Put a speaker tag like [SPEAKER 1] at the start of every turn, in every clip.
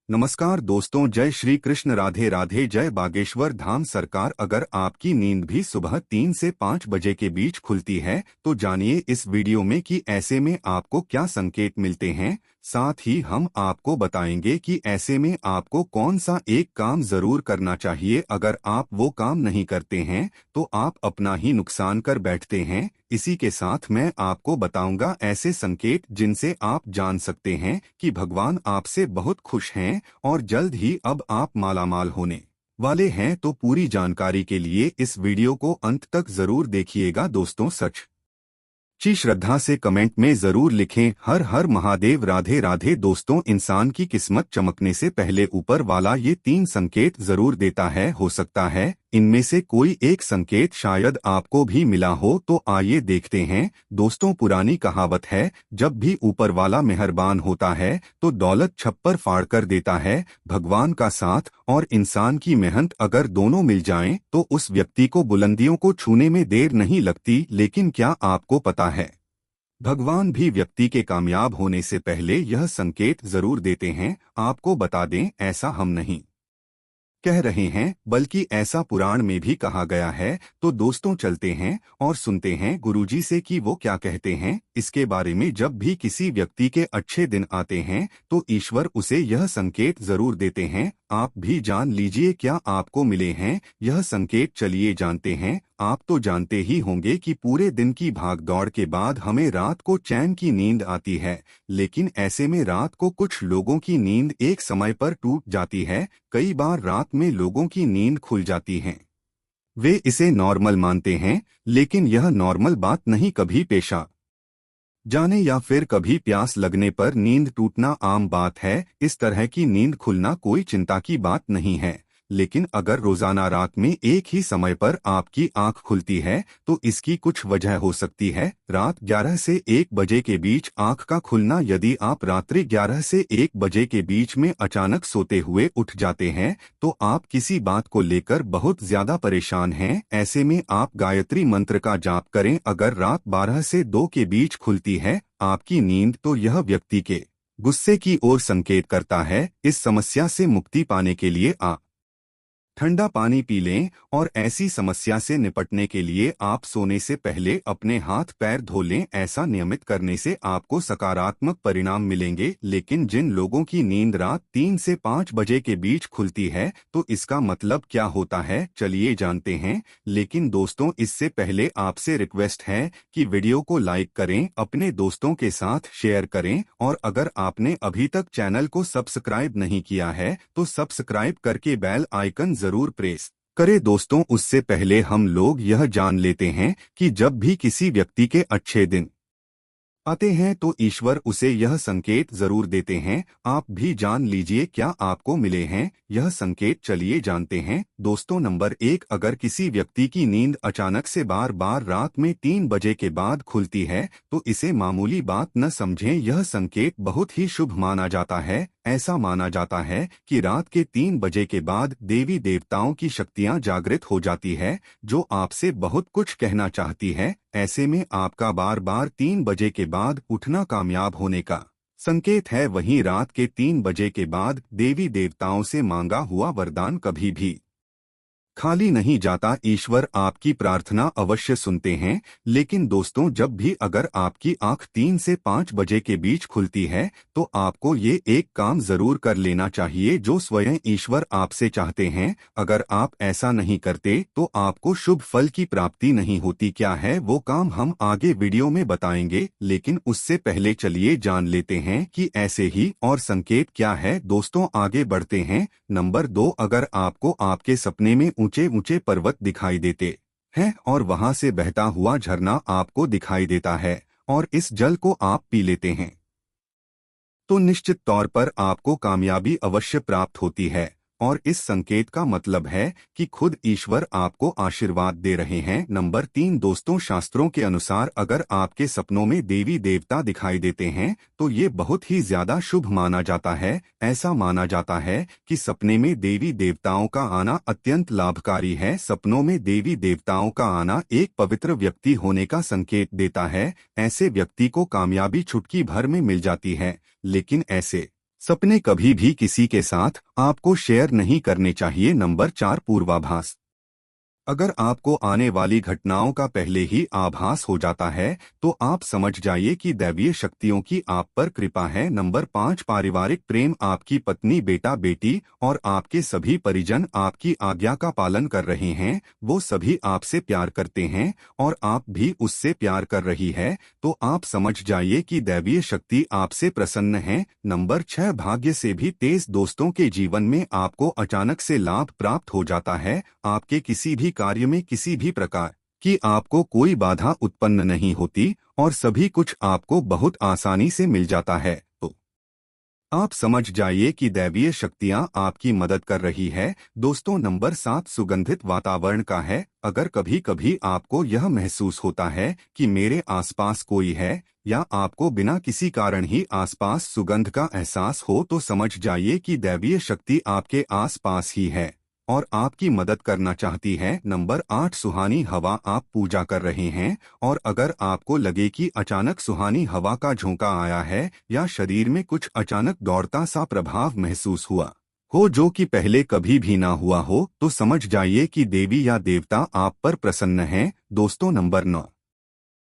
[SPEAKER 1] नमस्कार दोस्तों, जय श्री कृष्ण, राधे राधे, जय बागेश्वर धाम सरकार। अगर आपकी नींद भी सुबह 3 से 5 बजे के बीच खुलती है तो जानिए इस वीडियो में कि ऐसे में आपको क्या संकेत मिलते हैं। साथ ही हम आपको बताएंगे कि ऐसे में आपको कौन सा एक काम जरूर करना चाहिए। अगर आप वो काम नहीं करते हैं तो आप अपना ही नुकसान कर बैठते हैं। इसी के साथ मैं आपको बताऊंगा ऐसे संकेत जिनसे आप जान सकते हैं कि भगवान आपसे बहुत खुश हैं और जल्द ही अब आप मालामाल होने वाले हैं। तो पूरी जानकारी के लिए इस वीडियो को अंत तक जरूर देखिएगा। दोस्तों, सच ची श्रद्धा से कमेंट में जरूर लिखें हर हर महादेव, राधे राधे। दोस्तों, इंसान की किस्मत चमकने से पहले ऊपर वाला ये 3 संकेत जरूर देता है। हो सकता है इनमें से कोई एक संकेत शायद आपको भी मिला हो, तो आइए देखते हैं। दोस्तों, पुरानी कहावत है, जब भी ऊपर वाला मेहरबान होता है तो दौलत छप्पर फाड़ कर देता है। भगवान का साथ और इंसान की मेहनत अगर दोनों मिल जाएं तो उस व्यक्ति को बुलंदियों को छूने में देर नहीं लगती। लेकिन क्या आपको पता है, भगवान भी व्यक्ति के कामयाब होने से पहले यह संकेत जरूर देते हैं। आपको बता दें, ऐसा हम नहीं कह रहे हैं बल्कि ऐसा पुराण में भी कहा गया है। तो दोस्तों, चलते हैं और सुनते हैं गुरुजी से कि वो क्या कहते हैं इसके बारे में। जब भी किसी व्यक्ति के अच्छे दिन आते हैं तो ईश्वर उसे यह संकेत जरूर देते हैं। आप भी जान लीजिए क्या आपको मिले हैं यह संकेत। चलिए जानते हैं। आप तो जानते ही होंगे कि पूरे दिन की भागदौड़ के बाद हमें रात को चैन की नींद आती है, लेकिन ऐसे में रात को कुछ लोगों की नींद एक समय पर टूट जाती है। कई बार रात में लोगों की नींद खुल जाती है। वे इसे नॉर्मल मानते हैं, लेकिन यह नॉर्मल बात नहीं। कभी पेशा जाने या फिर कभी प्यास लगने पर नींद टूटना आम बात है। इस तरह की नींद खुलना कोई चिंता की बात नहीं है। लेकिन अगर रोजाना रात में एक ही समय पर आपकी आंख खुलती है तो इसकी कुछ वजह हो सकती है। रात 11 से 1 बजे के बीच आंख का खुलना। यदि आप रात्रि 11 से 1 बजे के बीच में अचानक सोते हुए उठ जाते हैं तो आप किसी बात को लेकर बहुत ज्यादा परेशान हैं। ऐसे में आप गायत्री मंत्र का जाप करें। अगर रात 12 से 2 के बीच खुलती है आपकी नींद तो यह व्यक्ति के गुस्से की ओर संकेत करता है। इस समस्या से मुक्ति पाने के लिए आप ठंडा पानी पी लें और ऐसी समस्या से निपटने के लिए आप सोने से पहले अपने हाथ पैर धो लें। ऐसा नियमित करने से आपको सकारात्मक परिणाम मिलेंगे। लेकिन जिन लोगों की नींद रात 3 से 5 बजे के बीच खुलती है तो इसका मतलब क्या होता है, चलिए जानते हैं। लेकिन दोस्तों, इससे पहले आपसे रिक्वेस्ट है कि वीडियो को लाइक करें, अपने दोस्तों के साथ शेयर करें और अगर आपने अभी तक चैनल को सब्सक्राइब नहीं किया है तो सब्सक्राइब करके बेल आइकन जरूर प्रेस करें। दोस्तों, उससे पहले हम लोग यह जान लेते हैं कि जब भी किसी व्यक्ति के अच्छे दिन आते हैं तो ईश्वर उसे यह संकेत जरूर देते हैं। आप भी जान लीजिए क्या आपको मिले हैं यह संकेत। चलिए जानते हैं। दोस्तों, नंबर 1, अगर किसी व्यक्ति की नींद अचानक से बार बार रात में 3 बजे के बाद खुलती है तो इसे मामूली बात न समझें। यह संकेत बहुत ही शुभ माना जाता है। ऐसा माना जाता है कि रात के 3 बजे के बाद देवी देवताओं की शक्तियां जागृत हो जाती है जो आपसे बहुत कुछ कहना चाहती है। ऐसे में आपका बार बार 3 बजे के बाद उठना कामयाब होने का संकेत है। वहीं रात के 3 बजे के बाद देवी देवताओं से मांगा हुआ वरदान कभी भी खाली नहीं जाता। ईश्वर आपकी प्रार्थना अवश्य सुनते हैं। लेकिन दोस्तों, जब भी अगर आपकी आंख 3 से 5 बजे के बीच खुलती है तो आपको ये एक काम जरूर कर लेना चाहिए जो स्वयं ईश्वर आपसे चाहते हैं। अगर आप ऐसा नहीं करते तो आपको शुभ फल की प्राप्ति नहीं होती। क्या है वो काम, हम आगे वीडियो में बताएंगे। लेकिन उससे पहले चलिए जान लेते हैं कि ऐसे ही और संकेत क्या है। दोस्तों, आगे बढ़ते हैं। नंबर 2, अगर आपको आपके सपने में ऊंचे ऊंचे पर्वत दिखाई देते हैं और वहां से बहता हुआ झरना आपको दिखाई देता है और इस जल को आप पी लेते हैं तो निश्चित तौर पर आपको कामयाबी अवश्य प्राप्त होती है। और इस संकेत का मतलब है कि खुद ईश्वर आपको आशीर्वाद दे रहे हैं। नंबर 3, दोस्तों, शास्त्रों के अनुसार अगर आपके सपनों में देवी देवता दिखाई देते हैं तो ये बहुत ही ज्यादा शुभ माना जाता है। ऐसा माना जाता है कि सपने में देवी देवताओं का आना अत्यंत लाभकारी है। सपनों में देवी देवताओं का आना एक पवित्र व्यक्ति होने का संकेत देता है। ऐसे व्यक्ति को कामयाबी चुटकी भर में मिल जाती है। लेकिन ऐसे सपने कभी भी किसी के साथ आपको शेयर नहीं करने चाहिए। नंबर 4, पूर्वाभास। अगर आपको आने वाली घटनाओं का पहले ही आभास हो जाता है तो आप समझ जाइए कि दैवीय शक्तियों की आप पर कृपा है। नंबर 5, पारिवारिक प्रेम। आपकी पत्नी, बेटा, बेटी और आपके सभी परिजन आपकी आज्ञा का पालन कर रहे हैं। वो सभी आपसे प्यार करते हैं और आप भी उससे प्यार कर रही है, तो आप समझ जाइए कि दैवीय शक्ति आपसे प्रसन्न है। नंबर 6, भाग्य से भी तेज। दोस्तों के जीवन में आपको अचानक से लाभ प्राप्त हो जाता है। आपके किसी भी कार्य में किसी भी प्रकार की आपको कोई बाधा उत्पन्न नहीं होती और सभी कुछ आपको बहुत आसानी से मिल जाता है। तो आप समझ जाइए कि दैवीय शक्तियां आपकी मदद कर रही है। दोस्तों, नंबर 7, सुगंधित वातावरण का है। अगर कभी कभी आपको यह महसूस होता है कि मेरे आसपास कोई है या आपको बिना किसी कारण ही आसपास सुगंध का एहसास हो, तो समझ जाइए कि दैवीय शक्ति आपके आसपास ही है और आपकी मदद करना चाहती है। नंबर 8, सुहानी हवा। आप पूजा कर रहे हैं और अगर आपको लगे कि अचानक सुहानी हवा का झोंका आया है या शरीर में कुछ अचानक दौड़ता सा प्रभाव महसूस हुआ हो जो कि पहले कभी भी ना हुआ हो, तो समझ जाइए कि देवी या देवता आप पर प्रसन्न हैं। दोस्तों, नंबर 9,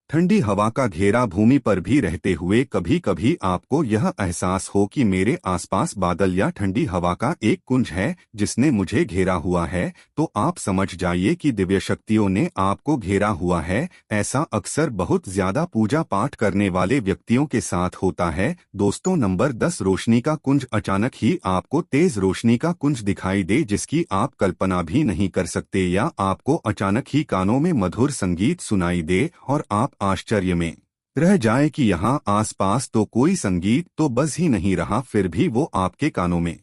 [SPEAKER 1] ठंडी हवा का घेरा। भूमि पर भी रहते हुए कभी कभी आपको यह एहसास हो कि मेरे आसपास बादल या ठंडी हवा का एक कुंज है जिसने मुझे घेरा हुआ है, तो आप समझ जाइए कि दिव्य शक्तियों ने आपको घेरा हुआ है। ऐसा अक्सर बहुत ज्यादा पूजा पाठ करने वाले व्यक्तियों के साथ होता है। दोस्तों, नंबर 10, रोशनी का कुंज। अचानक ही आपको तेज रोशनी का कुंज दिखाई दे जिसकी आप कल्पना भी नहीं कर सकते, या आपको अचानक ही कानों में मधुर संगीत सुनाई दे और आप आश्चर्य में रह जाए कि यहाँ आसपास तो कोई संगीत तो बज ही नहीं रहा, फिर भी वो आपके कानों में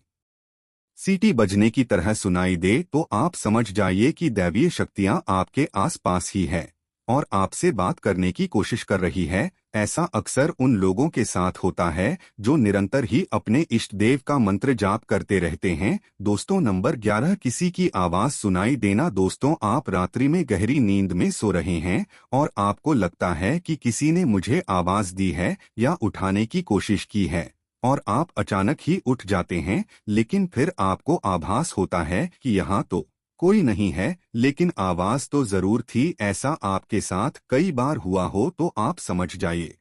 [SPEAKER 1] सीटी बजने की तरह सुनाई दे, तो आप समझ जाइए कि दैवीय शक्तियाँ आपके आसपास ही है और आपसे बात करने की कोशिश कर रही है। ऐसा अक्सर उन लोगों के साथ होता है जो निरंतर ही अपने इष्ट देव का मंत्र जाप करते रहते हैं। दोस्तों, नंबर 11, किसी की आवाज सुनाई देना। दोस्तों, आप रात्रि में गहरी नींद में सो रहे हैं और आपको लगता है कि किसी ने मुझे आवाज दी है या उठाने की कोशिश की है और आप अचानक ही उठ जाते हैं, लेकिन फिर आपको आभास होता है कि यहाँ तो कोई नहीं है, लेकिन आवाज तो जरूर थी। ऐसा आपके साथ कई बार हुआ हो तो आप समझ जाइए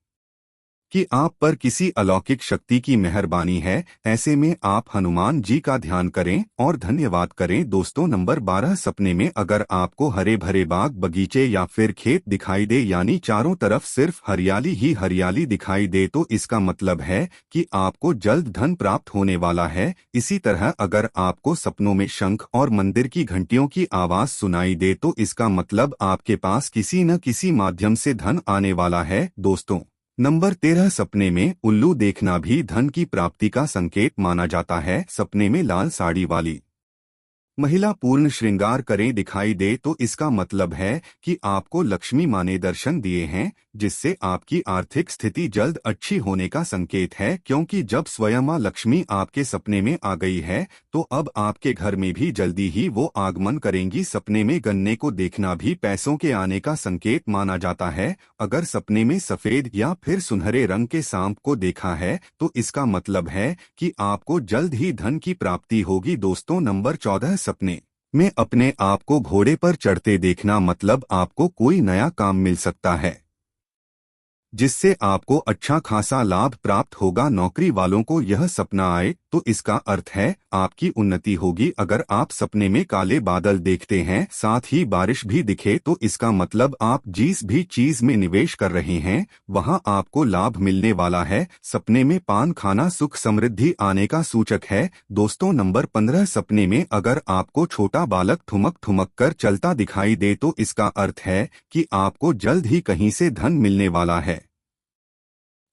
[SPEAKER 1] कि आप पर किसी अलौकिक शक्ति की मेहरबानी है। ऐसे में आप हनुमान जी का ध्यान करें और धन्यवाद करें। दोस्तों, नंबर 12, सपने में अगर आपको हरे भरे बाग, बगीचे या फिर खेत दिखाई दे, यानी चारों तरफ सिर्फ हरियाली ही हरियाली दिखाई दे, तो इसका मतलब है कि आपको जल्द धन प्राप्त होने वाला है। इसी तरह अगर आपको सपनों में शंख और मंदिर की घंटियों की आवाज सुनाई दे, तो इसका मतलब आपके पास किसी न किसी माध्यम से धन आने वाला है। दोस्तों, नंबर 13, सपने में उल्लू देखना भी धन की प्राप्ति का संकेत माना जाता है। सपने में लाल साड़ी वाली महिला पूर्ण श्रृंगार करें दिखाई दे, तो इसका मतलब है कि आपको लक्ष्मी माँ ने दर्शन दिए हैं, जिससे आपकी आर्थिक स्थिति जल्द अच्छी होने का संकेत है। क्योंकि जब स्वयं माँ लक्ष्मी आपके सपने में आ गई है, तो अब आपके घर में भी जल्दी ही वो आगमन करेंगी। सपने में गन्ने को देखना भी पैसों के आने का संकेत माना जाता है। अगर सपने में सफेद या फिर सुनहरे रंग के सांप को देखा है, तो इसका मतलब है कि आपको जल्द ही धन की प्राप्ति होगी। दोस्तों, नंबर 14, सपने में अपने आप को घोड़े पर चढ़ते देखना, मतलब आपको कोई नया काम मिल सकता है जिससे आपको अच्छा खासा लाभ प्राप्त होगा। नौकरी वालों को यह सपना आए तो इसका अर्थ है आपकी उन्नति होगी। अगर आप सपने में काले बादल देखते हैं, साथ ही बारिश भी दिखे, तो इसका मतलब आप जिस भी चीज में निवेश कर रहे हैं वहां आपको लाभ मिलने वाला है। सपने में पान खाना सुख समृद्धि आने का सूचक है। दोस्तों, नंबर 15, सपने में अगर आपको छोटा बालक ठुमक ठुमक कर चलता दिखाई दे, तो इसका अर्थ है कि आपको जल्द ही कहीं से धन मिलने वाला है।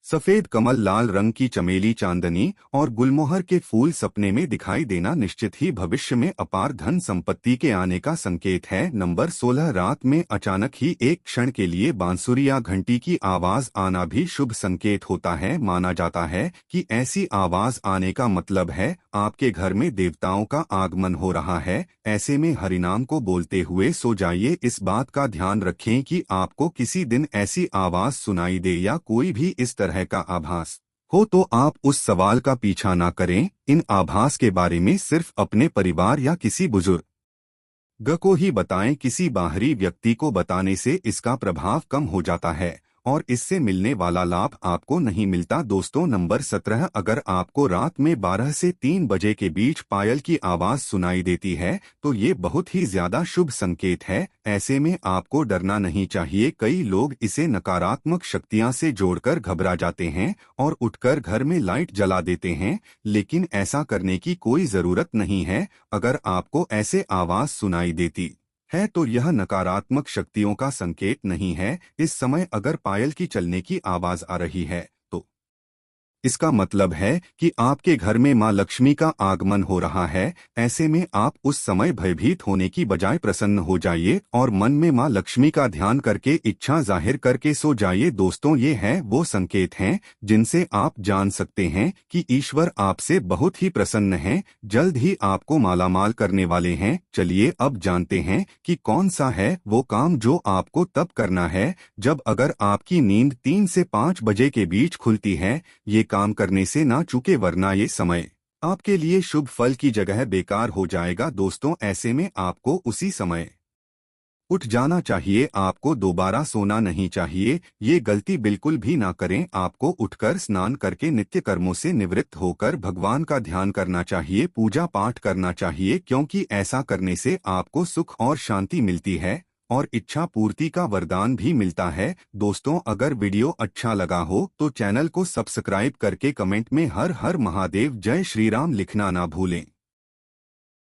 [SPEAKER 1] सफेद कमल, लाल रंग की चमेली, चांदनी और गुलमोहर के फूल सपने में दिखाई देना निश्चित ही भविष्य में अपार धन संपत्ति के आने का संकेत है। नंबर 16, रात में अचानक ही एक क्षण के लिए बांसुरी या घंटी की आवाज आना भी शुभ संकेत होता है। माना जाता है कि ऐसी आवाज आने का मतलब है आपके घर में देवताओं का आगमन हो रहा है। ऐसे में हरिनाम को बोलते हुए सो जाइए। इस बात का ध्यान रखें कि आपको किसी दिन ऐसी आवाज सुनाई दे या कोई भी इस तरह का आभास हो तो आप उस सवाल का पीछा ना करें। इन आभास के बारे में सिर्फ अपने परिवार या किसी बुजुर्ग को ही बताएं। किसी बाहरी व्यक्ति को बताने से इसका प्रभाव कम हो जाता है और इससे मिलने वाला लाभ आपको नहीं मिलता। दोस्तों, नंबर 17, अगर आपको रात में 12 से 3 बजे के बीच पायल की आवाज सुनाई देती है तो ये बहुत ही ज्यादा शुभ संकेत है। ऐसे में आपको डरना नहीं चाहिए। कई लोग इसे नकारात्मक शक्तियां से जोड़कर घबरा जाते हैं और उठकर घर में लाइट जला देते हैं, लेकिन ऐसा करने की कोई जरूरत नहीं है। अगर आपको ऐसे आवाज सुनाई देती है तो यह नकारात्मक शक्तियों का संकेत नहीं है। इस समय अगर पायल की चलने की आवाज आ रही है तो इसका मतलब है कि आपके घर में मां लक्ष्मी का आगमन हो रहा है। ऐसे में आप उस समय भयभीत होने की बजाय प्रसन्न हो जाइए और मन में मां लक्ष्मी का ध्यान करके इच्छा जाहिर करके सो जाइए। दोस्तों, ये हैं वो संकेत हैं जिनसे आप जान सकते हैं कि ईश्वर आपसे बहुत ही प्रसन्न हैं, जल्द ही आपको मालामाल करने वाले हैं। चलिए अब जानते हैं कि कौन सा है वो काम जो आपको तब करना है जब अगर आपकी नींद 3 से 5 बजे के बीच खुलती है। ये काम करने से ना चूके, वरना ये समय आपके लिए शुभ फल की जगह बेकार हो जाएगा। दोस्तों, ऐसे में आपको उसी समय उठ जाना चाहिए। आपको दोबारा सोना नहीं चाहिए। ये गलती बिल्कुल भी ना करें। आपको उठकर स्नान करके नित्य कर्मों से निवृत्त होकर भगवान का ध्यान करना चाहिए, पूजा पाठ करना चाहिए, क्योंकि ऐसा करने से आपको सुख और शांति मिलती है और इच्छा पूर्ति का वरदान भी मिलता है। दोस्तों, अगर वीडियो अच्छा लगा हो तो चैनल को सब्सक्राइब करके कमेंट में हर हर महादेव जय श्री राम लिखना ना भूलें।